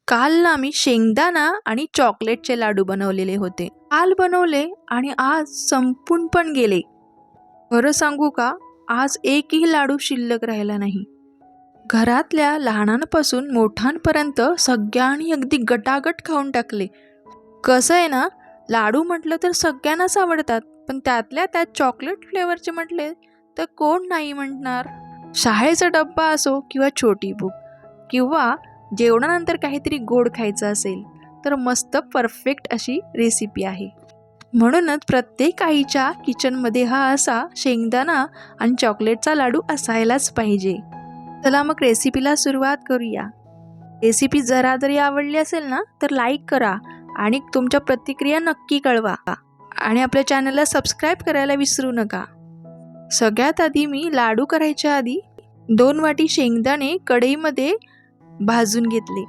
काल आम्ही शेंगदाणा आणि चॉकलेटचे लाडू बनवलेले होते. काल बनवले आणि आज संपून पण गेले. खरं सांगू का, आज एकही लाडू शिल्लक राहिला नाही. घरातल्या लहानांपासून मोठ्यांपर्यंत सगळ्यांनी अगदी गटागट खाऊन टाकले. कसं आहे ना, लाडू म्हटलं तर सगळ्यांनाच आवडतात, पण त्यातल्या त्यात चॉकलेट फ्लेवरचे म्हटले तर कोण नाही म्हणणार. शाळेचा डब्बा असो किंवा छोटी भूक किंवा जेवणानंतर काहीतरी गोड खायचं असेल तर मस्त परफेक्ट अशी रेसिपी आहे. म्हणूनच प्रत्येक आईच्या किचनमध्ये हा असा शेंगदाणा आणि चॉकलेटचा लाडू असायलाच पाहिजे. चला मग रेसिपीला सुरुवात करूया. रेसिपी जरा जरी आवडली असेल ना तर लाईक करा आणि तुमच्या प्रतिक्रिया नक्की कळवा आणि आपल्या चॅनलला सबस्क्राईब करायला विसरू नका. सगळ्यात आधी मी लाडू करायच्या आधी 2 वाटी शेंगदाणे कढईमध्ये भाजून घेतले.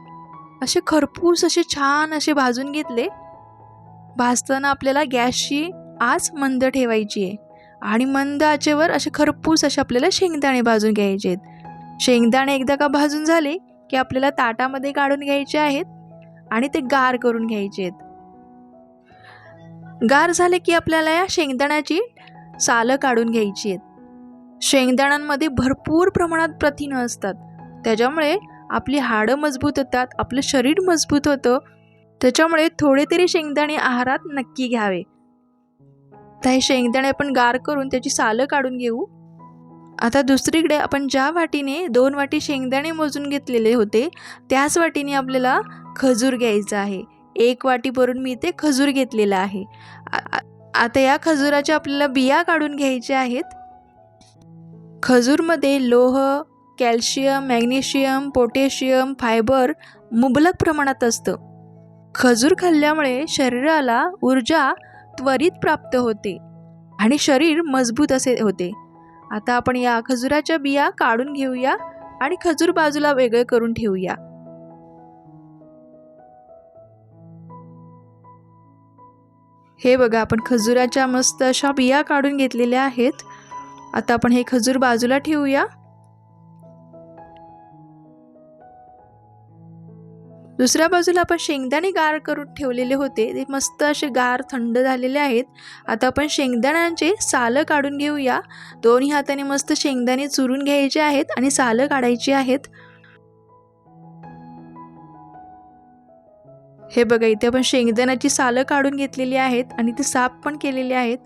असे खरपूस असे छान असे भाजून घेतले. भाजताना आपल्याला गॅसची आच मंद ठेवायची आहे आणि मंद आचेवर असे खरपूस असे आपल्याला शेंगदाणे भाजून घ्यायचे आहेत. शेंगदाणे एकदा का भाजून झाले की आपल्याला ताटामध्ये काढून घ्यायचे आहेत आणि ते गार करून घ्यायचे आहेत. गार झाले की आपल्याला या शेंगदाण्याची सालं काढून घ्यायची आहेत. शेंगदाण्यांमध्ये भरपूर प्रमाणात प्रथिनं असतात, त्याच्यामुळे आपली हाडं मजबूत होतात, आपलं शरीर मजबूत होतं. त्याच्यामुळे थोडे तरी शेंगदाणे आहारात नक्की घ्यावे. तर हे शेंगदाणे आपण गार करून त्याची सालं काढून घेऊ. आता दुसरीकडे आपण ज्या वाटीने 2 वाटी शेंगदाणे मोजून घेतलेले होते त्याच वाटीने आपल्याला खजूर घ्यायचा आहे. 1 वाटी भरून मी इथे खजूर घेतलेला आहे. आता या खजुराच्या आपल्याला बिया काढून घ्यायच्या आहेत. खजूरमध्ये लोह, कॅल्शियम, मॅग्नेशियम, पोटॅशियम, फायबर मुबलक प्रमाणात असतं. खजूर खाल्ल्यामुळे शरीराला ऊर्जा त्वरित प्राप्त होते आणि शरीर मजबूत असे होते. आता आपण या खजुराच्या बिया काढून घेऊया आणि खजूर बाजूला वेगळे करून ठेवूया. हे बघा, आपण खजुराच्या मस्त अशा बिया काढून घेतलेल्या आहेत. आता आपण हे खजूर बाजूला ठेवूया. दुसऱ्या बाजूला आपण शेंगदाणे गार करून ठेवलेले होते, ते मस्त असे गार थंड झालेले आहेत. आता आपण शेंगदाण्यांचे सालं काढून घेऊया. दोन्ही हाताने मस्त शेंगदाणे चुरून घ्यायचे आहेत आणि सालं काढायची आहेत. हे बघा, इथे आपण शेंगदाण्याची सालं काढून घेतलेली आहेत आणि ते साफ पण केलेले आहेत.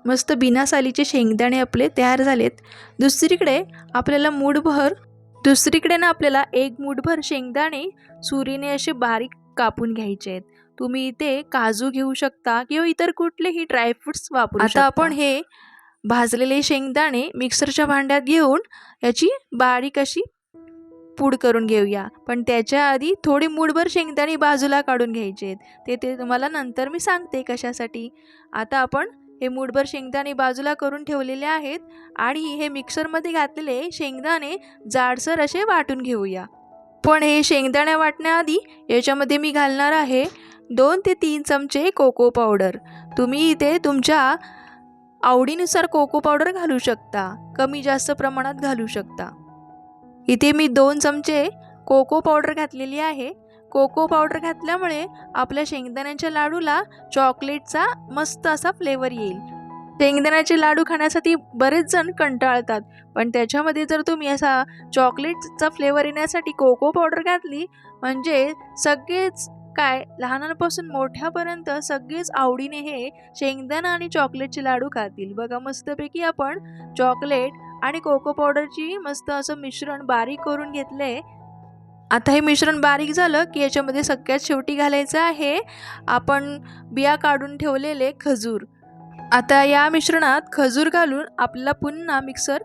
मस्त बिना सालीचे शेंगदाणे आपले तयार झालेत. दुसरीकडे ना आपल्याला 1 मूठभर शेंगदाणे सुरीने असे बारीक कापून घ्यायचे आहेत. तुम्ही इथे काजू घेऊ शकता किंवा इतर कुठलेही ड्रायफ्रुट्स वापरू शकता. आता आपण हे भाजलेले शेंगदाणे मिक्सरच्या भांड्यात घेऊन याची बारीक अशी पूड करून घेऊया. पण त्याच्या आधी थोडे मूठभर शेंगदाणे बाजूला काढून घ्यायचे आहेत. ते तुम्हाला नंतर मी सांगते कशासाठी. आता आपण हे मूठभर शेंगदाणे बाजूला करून ठेवलेले आहेत आणि हे मिक्सरमध्ये घातलेले शेंगदाणे जाडसर असे वाटून घेऊया. पण हे शेंगदाणे वाटण्याआधी याच्यामध्ये मी घालणार आहे 2 ते 3 चमचे कोको पावडर. तुम्ही इथे तुमच्या आवडीनुसार कोको पावडर घालू शकता, कमी जास्त प्रमाणात घालू शकता. इथे मी 2 चमचे कोको पावडर घातलेली आहे. कोको पावडर घातल्यामुळे आपल्या शेंगदाण्याच्या लाडूला चॉकलेटचा मस्त असा फ्लेवर येईल. शेंगदाण्याचे लाडू खाण्यासाठी बरेच जण कंटाळतात, पण त्याच्यामध्ये जर तुम्ही असा चॉकलेटचा फ्लेवर येण्यासाठी कोको पावडर घातली म्हणजे सगळेच लहानांपासून मोठ्यापर्यंत सगळेच आवडीने हे शेंगदाणा आणि चॉकलेटचे लाडू खातील. बघा, मस्तपैकी आपण चॉकलेट आणि कोको पावडरची मस्त असं मिश्रण बारीक करून घेतले. आता हे मिश्रण बारीक झालं की याच्यामध्ये सगळ्यात शेवटी घालायचं आहे आपण बिया काढून ठेवलेले खजूर. आता या मिश्रणात खजूर घालून आपल्याला पुन्हा मिक्सर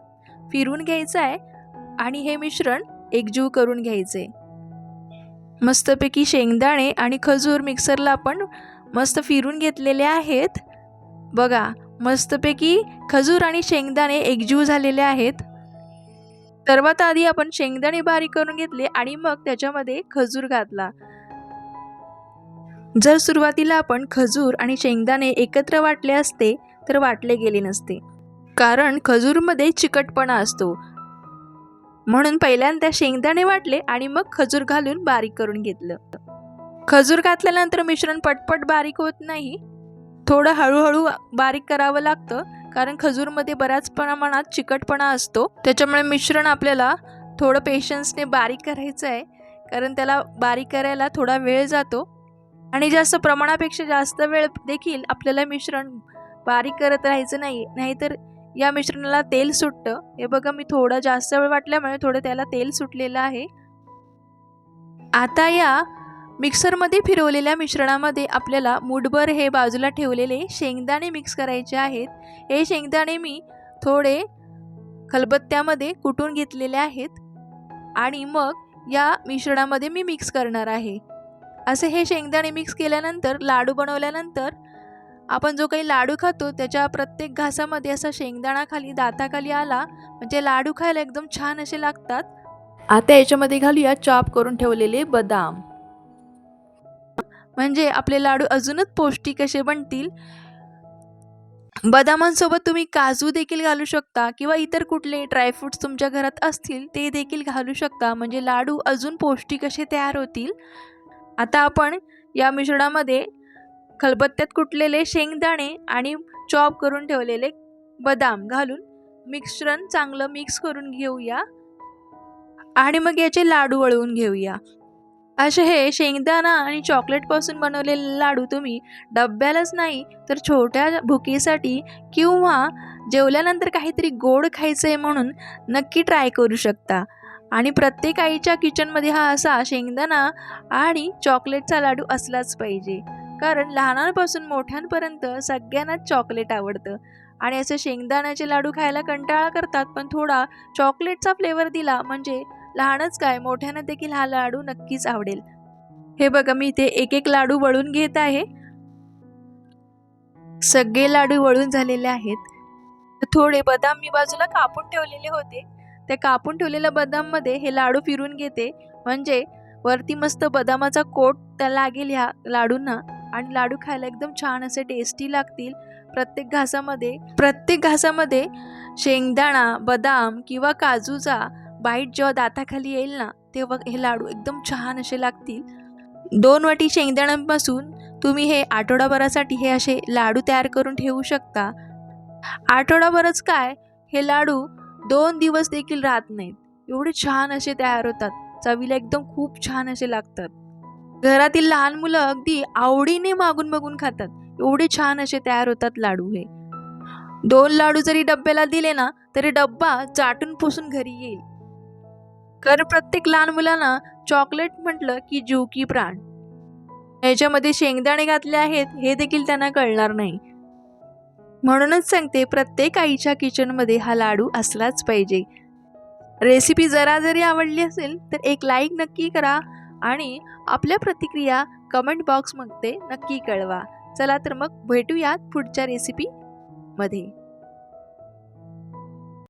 फिरवून घ्यायचं आहे आणि हे मिश्रण एकजीव करून घ्यायचे. मस्तपैकी शेंगदाणे आणि खजूर मिक्सरला आपण मस्त फिरून घेतलेले आहेत. बघा, मस्तपैकी खजूर आणि शेंगदाणे एकजीव झालेले आहेत. सर्वात आधी आपण शेंगदाणे बारीक करून घेतले आणि मग त्याच्यामध्ये खजूर घातला. जर सुरुवातीला आपण खजूर आणि शेंगदाणे एकत्र वाटले असते तर वाटले गेले नसते, कारण खजूरमध्ये चिकटपणा असतो. म्हणून पहिल्यांदा शेंगदाणे वाटले आणि मग खजूर घालून बारीक करून घेतलं. खजूर घातल्यानंतर मिश्रण पटपट बारीक होत नाही, थोडं हळूहळू बारीक करावं लागतं, कारण खजूरमध्ये बऱ्याच प्रमाणात चिकटपणा असतो. त्याच्यामुळे मिश्रण आपल्याला थोडं पेशन्सने बारीक करायचं आहे, कारण त्याला बारीक करायला थोडा वेळ जातो आणि जास्त प्रमाणापेक्षा जास्त वेळ देखील आपल्याला मिश्रण बारीक करत राहायचं नाही, नाहीतर या मिश्रणाला तेल सुटतं. हे बघा, मी थोडं जास्त वेळ वाटल्यामुळे थोडं त्याला तेल सुटलेलं आहे. आता या मिक्सरमध्ये फिरवलेल्या मिश्रणामध्ये आपल्याला मूठभर हे बाजूला ठेवलेले शेंगदाणे मिक्स करायचे आहेत. हे शेंगदाणे मी थोडे खलबत्त्यामध्ये कुटून घेतलेले आहेत आणि मग या मिश्रणामध्ये मी मिक्स करणार आहे. असे हे शेंगदाणे मिक्स केल्यानंतर लाडू बनवल्यानंतर आपण जो काही लाडू खातो त्याच्या प्रत्येक घासामध्ये असा शेंगदाणा खाली दाताखाली आला म्हणजे लाडू खायला एकदम छान असे लागतात. आता याच्यामध्ये घालूया चॉप करून ठेवलेले बदाम, म्हणजे आपले लाडू अजूनच पौष्टिक असे बनतील. बदामांसोबत तुम्ही काजू देखील घालू शकता किंवा इतर कुठले ड्रायफ्रूट्स तुमच्या घरात असतील ते देखील घालू शकता, म्हणजे लाडू अजून पौष्टिक असे तयार होतील. आता आपण या मिश्रणामध्ये खलबत्त्यात कुटलेले शेंगदाणे आणि चॉप करून ठेवलेले बदाम घालून मिश्रण चांगलं मिक्स करून घेऊया आणि मग याचे लाडू वळवून घेऊया. असे हे शेंगदाणा आणि चॉकलेटपासून बनवलेले लाडू तुम्ही डब्यालाच नाही तर छोट्या भुकेसाठी किंवा जेवल्यानंतर काहीतरी गोड खायचं आहे म्हणून नक्की ट्राय करू शकता. आणि प्रत्येक आईच्या किचनमध्ये हा असा शेंगदाणा आणि चॉकलेटचा लाडू असलाच पाहिजे, कारण लहानांपासून मोठ्यांपर्यंत सगळ्यांनाच चॉकलेट आवडतं आणि असे शेंगदाण्याचे लाडू खायला कंटाळा करतात, पण थोडा चॉकलेटचा फ्लेवर दिला म्हणजे लहानच काय मोठ्यांना देखील हा लाडू नक्कीच आवडेल. हे बघा, मी इथे एक एक लाडू वळून घेत आहे. सगळे लाडू वळून झालेले आहेत. थोडे बदाम मी बाजूला कापून ठेवलेले होते, त्या कापून ठेवलेल्या बदाममध्ये हे लाडू फिरून घेते, म्हणजे वरती मस्त बदामाचा कोट त्या लागेल ह्या लाडूंना आणि लाडू खायला एकदम छान असे टेस्टी लागतील. प्रत्येक घासामध्ये शेंगदाणा, बदाम किंवा काजूचा बाईट जेव्हा दाताखाली येईल ना, तेव्हा हे लाडू एकदम छान असे लागतील. 2 वाटी शेंगदाण्यांपासून तुम्ही हे आठवडाभरासाठी हे असे लाडू तयार करून ठेवू शकता. आठवडाभरच काय, हे लाडू 2 दिवस देखील राहत नाहीत, एवढे छान असे तयार होतात. चवीला एकदम खूप छान असे लागतात. घरातील लहान मुलं अगदी आवडीने मागून मागून खातात, एवढे छान असे तयार होतात लाडू. हे 2 लाडू जरी डब्याला दिले ना तरी डब्बा चाटून पुसून घरी येईल, कारण प्रत्येक लहान मुलांना चॉकलेट म्हटलं की जीव की प्राण. याच्यामध्ये शेंगदाणे घातले आहेत हे देखील त्यांना कळणार नाही. म्हणूनच सांगते, प्रत्येक आईच्या किचनमध्ये हा लाडू असलाच पाहिजे. रेसिपी जरा जरी आवडली असेल तर एक लाईक नक्की करा आणि आपल्या प्रतिक्रिया कमेंट बॉक्समध्ये नक्की कळवा. चला तर मग भेटूयात पुढच्या रेसिपीमध्ये.